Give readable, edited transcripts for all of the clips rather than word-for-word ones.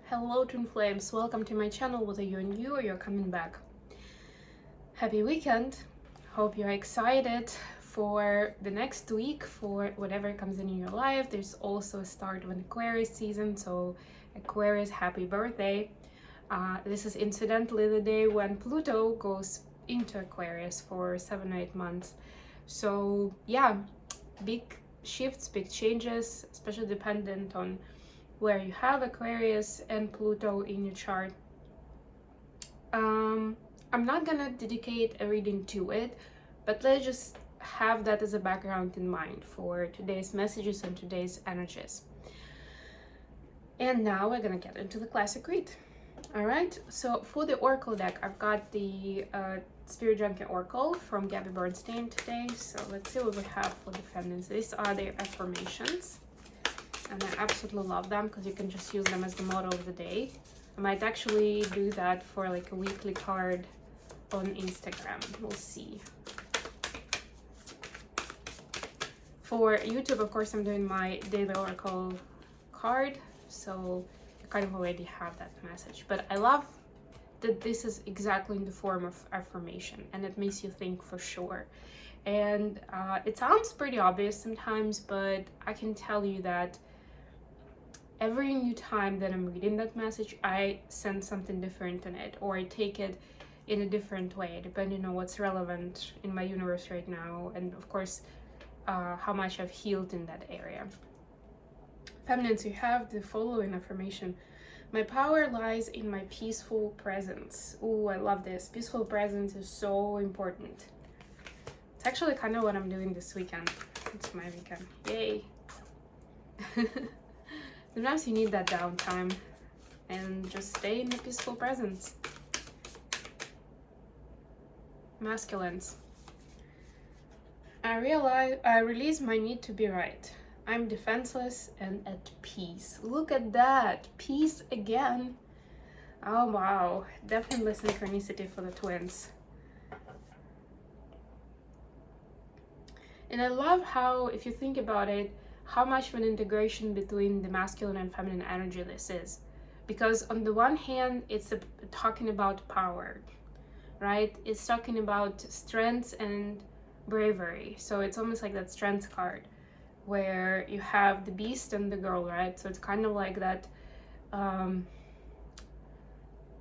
Hello twin flames, welcome to my channel, whether you're new or you're coming back. Happy weekend. Hope you're excited for the next week, for whatever comes in your life. There's also a start of an Aquarius season, so Aquarius, happy birthday. This is incidentally the day when Pluto goes into Aquarius for 7 or 8 months. So yeah, big shifts, big changes, especially dependent on where you have Aquarius and Pluto in your chart. I'm not gonna dedicate a reading to it, but let's just have that as a background in mind for today's messages and today's energies. And now we're gonna get into the classic read. Alright, so for the Oracle deck, I've got the Spirit Junkie Oracle from Gabby Bernstein today. So let's see what we have for the feminines. These are their affirmations, and I absolutely love them because you can just use them as the motto of the day. I might actually do that for like a weekly card on Instagram. We'll see. For YouTube, of course, I'm doing my daily Oracle card, so I kind of already have that message. But I love that this is exactly in the form of affirmation, and it makes you think for sure. And it sounds pretty obvious sometimes, but I can tell you that every new time that I'm reading that message, I sense something different in it, or I take it in a different way, depending on what's relevant in my universe right now, and of course, how much I've healed in that area. Feminines, you have the following affirmation. My power lies in my peaceful presence. Ooh, I love this. Peaceful presence is so important. It's actually kind of what I'm doing this weekend. It's my weekend. Yay. Sometimes you need that downtime and just stay in the peaceful presence. Masculines. I release my need to be right. I'm defenseless and at peace. Look at that. Peace again. Oh wow. Definitely synchronicity for the twins. And I love how, if you think about it, how much of an integration between the masculine and feminine energy this is. Because on the one hand, it's talking about power, right? It's talking about strength and bravery. So it's almost like that strength card where you have the beast and the girl, right? So it's kind of like that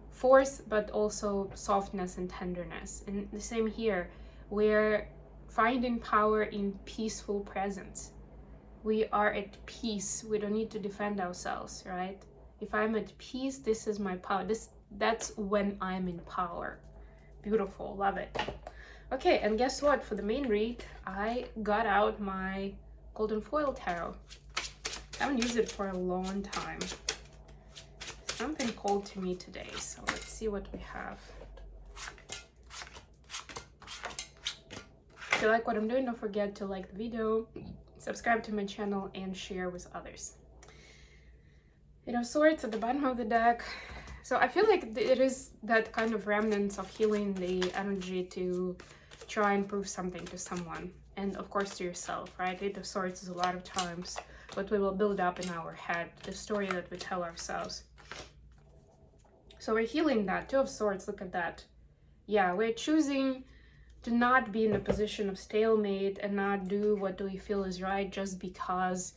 force, but also softness and tenderness. And the same here, we're finding power in peaceful presence. We are at peace. We don't need to defend ourselves, right? If I'm at peace, this is my power. That's when I'm in power. Beautiful, love it. Okay, and guess what? For the main read, I got out my Golden Foil Tarot. I haven't used it for a long time. Something called to me today, so let's see what we have. If you like what I'm doing, don't forget to like the video, subscribe to my channel, and share with others. Eight of Swords at the bottom of the deck. So I feel like it is that kind of remnants of healing the energy to try and prove something to someone. And of course to yourself, right? Eight of Swords is a lot of times what we will build up in our head, the story that we tell ourselves. So we're healing that. Two of Swords, look at that. Yeah, we're choosing to not be in a position of stalemate and not do what we feel is right just because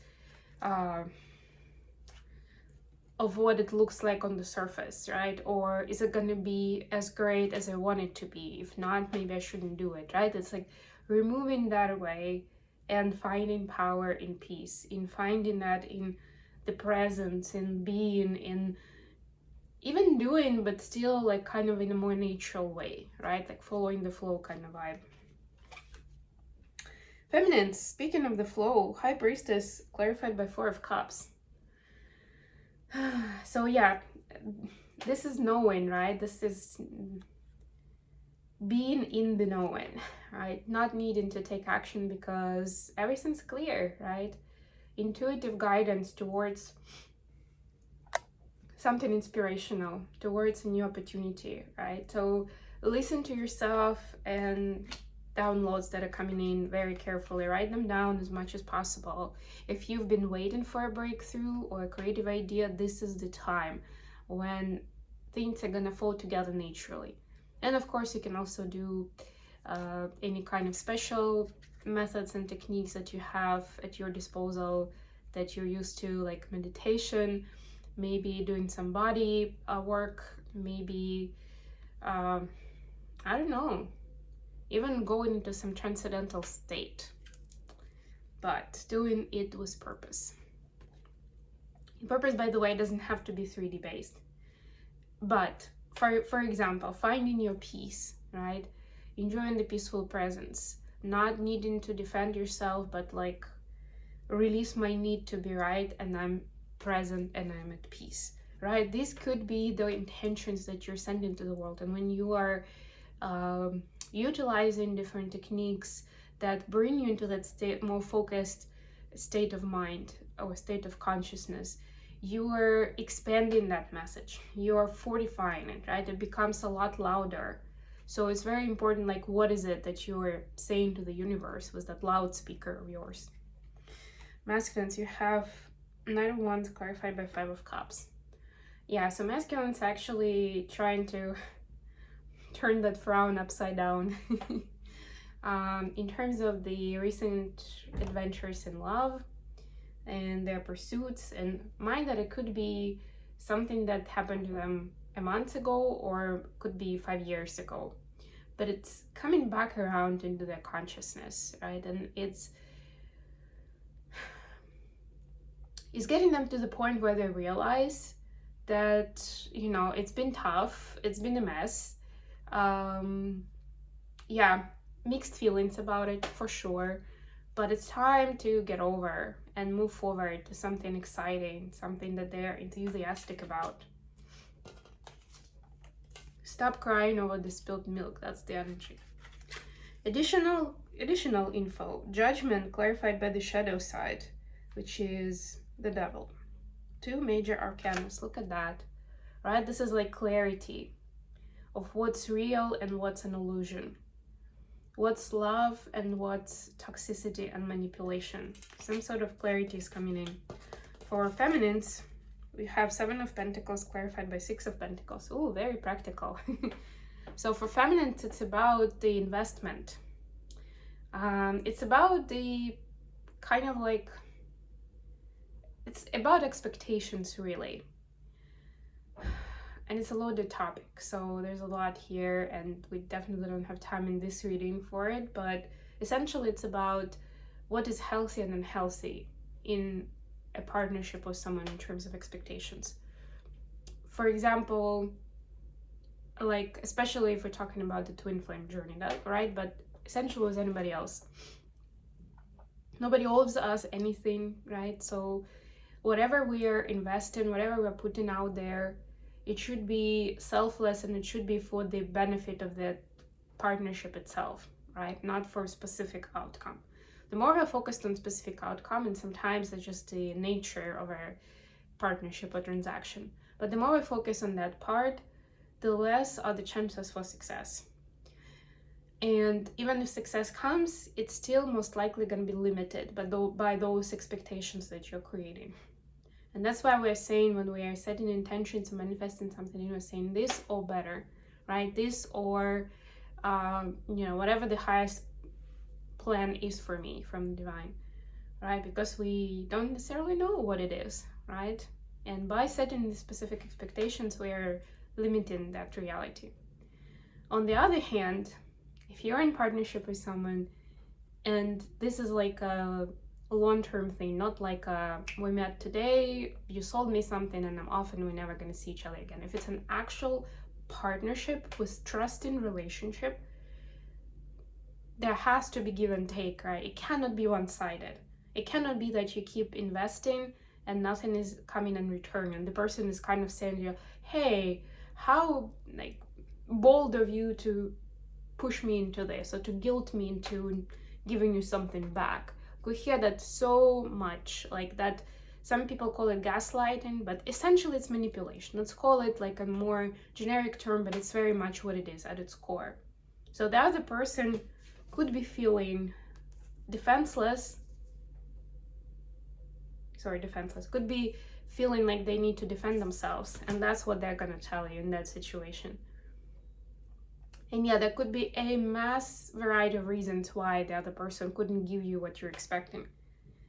of what it looks like on the surface, right? Or is it going to be as great as I want it to be? If not, maybe I shouldn't do it, right? It's like removing that away and finding power in peace, in finding that in the presence, in being, in even doing, but still like kind of in a more natural way, right? Like following the flow kind of vibe. Feminines, speaking of the flow, High Priestess clarified by Four of Cups. So yeah, this is knowing, right? This is being in the knowing, right? Not needing to take action because everything's clear, right? Intuitive guidance towards something inspirational, towards a new opportunity, right? So listen to yourself and downloads that are coming in very carefully. Write them down as much as possible. If you've been waiting for a breakthrough or a creative idea, this is the time. when things are gonna fall together naturally. And of course, you can also do any kind of special methods and techniques that you have at your disposal that you're used to, like meditation, maybe doing some body work, maybe I don't know, even going into some transcendental state, but doing it with purpose. Purpose, by the way, doesn't have to be 3D based, but for example, finding your peace, right? Enjoying the peaceful presence, not needing to defend yourself, but like release my need to be right, and I'm present and I'm at peace, right? This could be the intentions that you're sending to the world. And when you are utilizing different techniques that bring you into that state, more focused state of mind or state of consciousness, you are expanding that message, you are fortifying it, right? It becomes a lot louder. So it's very important, like, what is it that you're saying to the universe with that loudspeaker of yours? Masculines, you have Knight of Wands clarified by 5 of Cups. Yeah, so masculines actually trying to turn that frown upside down. In terms of the recent adventures in love and their pursuits, and mind that it could be something that happened to them a month ago or could be 5 years ago, but it's coming back around into their consciousness, right? And it's getting them to the point where they realize that, you know, it's been tough, it's been a mess. Yeah, mixed feelings about it for sure, but it's time to get over and move forward to something exciting, something that they're enthusiastic about. Stop crying over the spilled milk, that's the energy. Additional info, Judgment clarified by the shadow side, which is the Devil. 2 major arcanas, look at that, right? This is like clarity of what's real and what's an illusion, what's love and what's toxicity and manipulation. Some sort of clarity is coming in. For feminines, we have 7 of Pentacles clarified by 6 of Pentacles. Oh, very practical. So for feminines, it's about the investment. It's about the kind of like, it's about expectations, really. And it's a loaded topic, so there's a lot here, and we definitely don't have time in this reading for it, but essentially it's about what is healthy and unhealthy in a partnership with someone in terms of expectations. For example, like, especially if we're talking about the twin flame journey, right? But essentially with anybody else, nobody owes us anything, right? So whatever we are investing, whatever we're putting out there, it should be selfless and it should be for the benefit of the partnership itself, right? Not for a specific outcome. The more we're focused on specific outcome, and sometimes it's just the nature of our partnership or transaction, but the more we focus on that part, the less are the chances for success. And even if success comes, it's still most likely going to be limited by those expectations that you're creating. And that's why we're saying, when we are setting intentions and manifesting something, we're saying this or better, right? This or, whatever the highest plan is for me from the divine, right? Because we don't necessarily know what it is, right? And by setting the specific expectations, we are limiting that reality. On the other hand, if you're in partnership with someone, and this is like a long-term thing, not like we met today, you sold me something and I'm off and we're never going to see each other again. If it's an actual partnership with trust in relationship, there has to be give and take, right? It cannot be one-sided. It cannot be that you keep investing and nothing is coming in return, and the person is kind of saying to you, hey, how like bold of you to push me into this or to guilt me into giving you something back. We hear that so much, like that. Some people call it gaslighting, but essentially it's manipulation. Let's call it like a more generic term, but it's very much what it is at its core. So the other person could be feeling defenseless, could be feeling like they need to defend themselves, and that's what they're gonna tell you in that situation. And yeah, there could be a mass variety of reasons why the other person couldn't give you what you're expecting.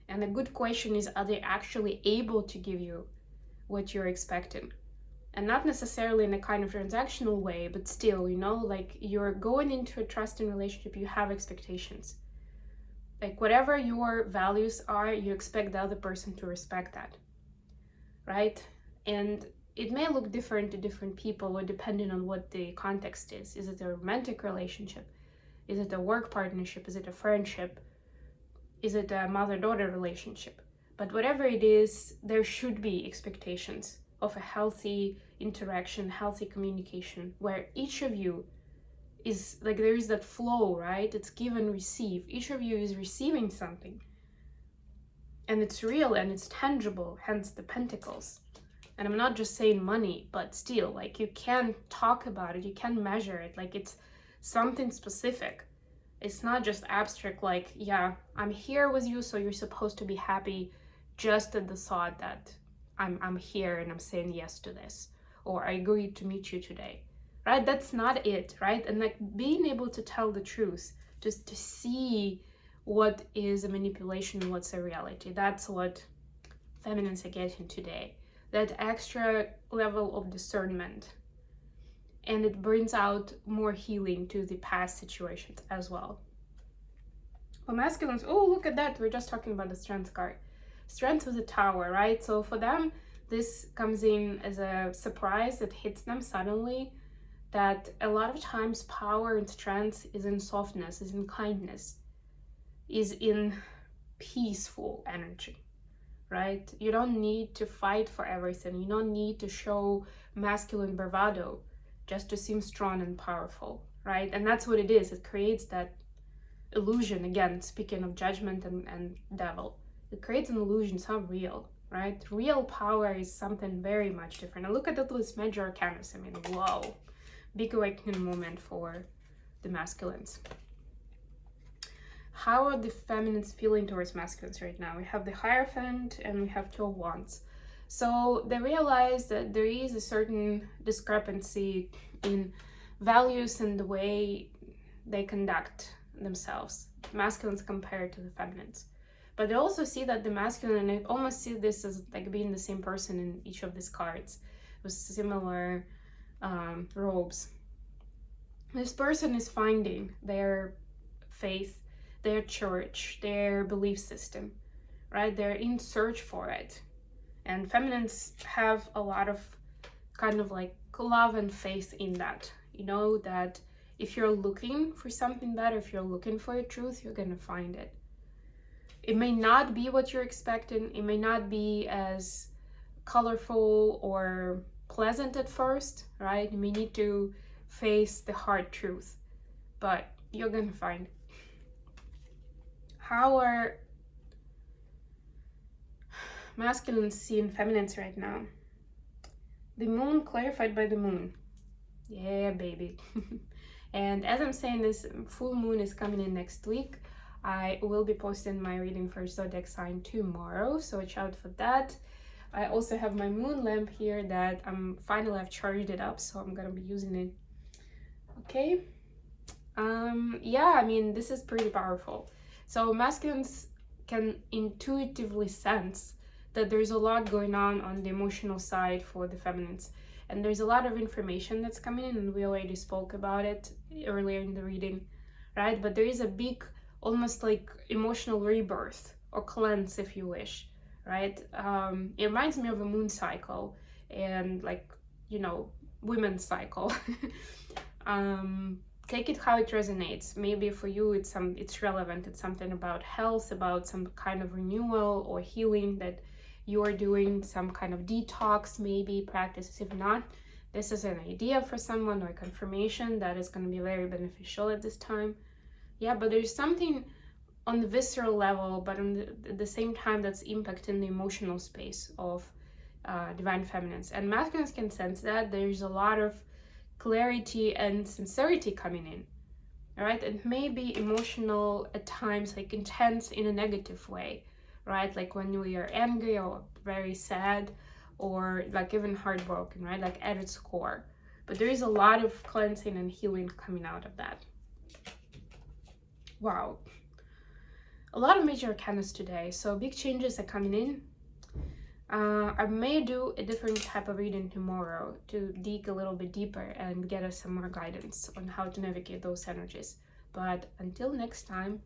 And the good question is, are they actually able to give you what you're expecting? And not necessarily in a kind of transactional way, but still, you know, like you're going into a trusting relationship, you have expectations. Like whatever your values are, you expect the other person to respect that, right? And it may look different to different people, or depending on what the context is. Is it a romantic relationship? Is it a work partnership? Is it a friendship? Is it a mother-daughter relationship? But whatever it is, there should be expectations of a healthy interaction, healthy communication, where each of you is like, there is that flow, right? It's give and receive. Each of you is receiving something. And it's real and it's tangible, hence the pentacles. And I'm not just saying money, but still, like you can talk about it, you can measure it, like it's something specific. It's not just abstract, like, yeah, I'm here with you, so you're supposed to be happy just at the thought that I'm here and I'm saying yes to this, or I agreed to meet you today, right? That's not it, right? And like being able to tell the truth, just to see what is a manipulation and what's a reality. That's what feminines are getting today. That extra level of discernment. And it brings out more healing to the past situations as well. For masculines, oh, look at that. We're just talking about the strength card. Strength of the Tower, right? So for them, this comes in as a surprise that hits them suddenly, that a lot of times power and strength is in softness, is in kindness, is in peaceful energy, right? You don't need to fight for everything. You don't need to show masculine bravado just to seem strong and powerful, right? And that's what it is. It creates that illusion. Again, speaking of judgment and devil, it creates an illusion. It's not real, right? Real power is something very much different. And look at this major arcanus. I mean, whoa, big awakening moment for the masculines. How are the feminines feeling towards masculines right now? We have the Hierophant and we have Two of Wands. So they realize that there is a certain discrepancy in values and the way they conduct themselves, masculines compared to the feminines. But they also see that the masculine, and I almost see this as like being the same person in each of these cards with similar robes. This person is finding their faith, their church, their belief system, right? They're in search for it. And feminines have a lot of kind of like love and faith in that. You know that if you're looking for something better, if you're looking for a truth, you're gonna find it. It may not be what you're expecting. It may not be as colorful or pleasant at first, right? You may need to face the hard truth, but you're gonna find it. How are masculines seeing feminines right now? The moon clarified by the moon. Yeah, baby. And as I'm saying, this full moon is coming in next week. I will be posting my reading for zodiac sign tomorrow, so watch out for that. I also have my moon lamp here that I've charged it up, so I'm gonna be using it. Okay. Yeah, I mean, this is pretty powerful. So masculines can intuitively sense that there's a lot going on the emotional side for the feminines. And there's a lot of information that's coming in, and we already spoke about it earlier in the reading, right? But there is a big, almost like emotional rebirth or cleanse, if you wish, right? It reminds me of a moon cycle and like, you know, women's cycle. Take it how it resonates. Maybe for you it's relevant. It's something about health, about some kind of renewal or healing that you're doing, some kind of detox, maybe practices. If not, this is an idea for someone or confirmation that is going to be very beneficial at this time. Yeah, but there's something on the visceral level, but at the same time that's impacting the emotional space of divine feminines. And masculines can sense that there's a lot of clarity and sincerity coming in, all right? It may be emotional at times, like intense in a negative way, right? Like when we are angry or very sad, or like even heartbroken, right? Like at its core. But there is a lot of cleansing and healing coming out of that. Wow. A lot of major arcanas today, so big changes are coming in. I may do a different type of reading tomorrow to dig a little bit deeper and get us some more guidance on how to navigate those energies. But until next time,